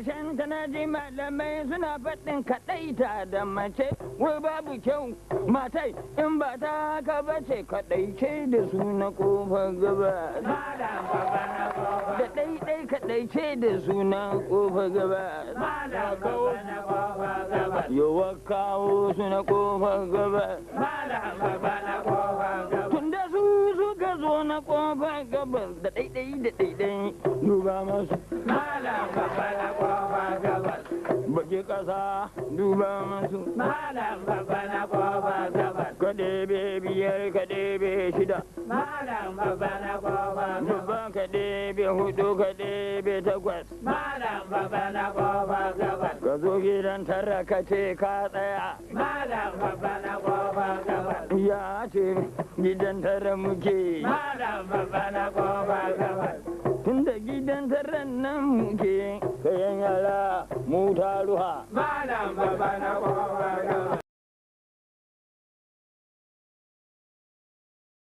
ƙarshen ta na ji malamai suna faɗin kaɗaita da mace wai babu kyau matai in ba ta haka ba ce kaɗaice da su na ƙofar gabas da ɗaiɗai kaɗaice da su na ƙofar gabas yawa kawo su na ƙofar gabas tunda su suka zo na ƙofar gabas da ɗaiɗai da ɗaiɗai duba masu baki ƙasa duba masu ka ɗebe biyar ka ɗebe shida babba ka ɗebe hudu ka ɗebe takwas ka zo gidan tara ka ce ka tsaya ya ce gidan tara muke tunda gidan taran nan muke kayan yara mu taruha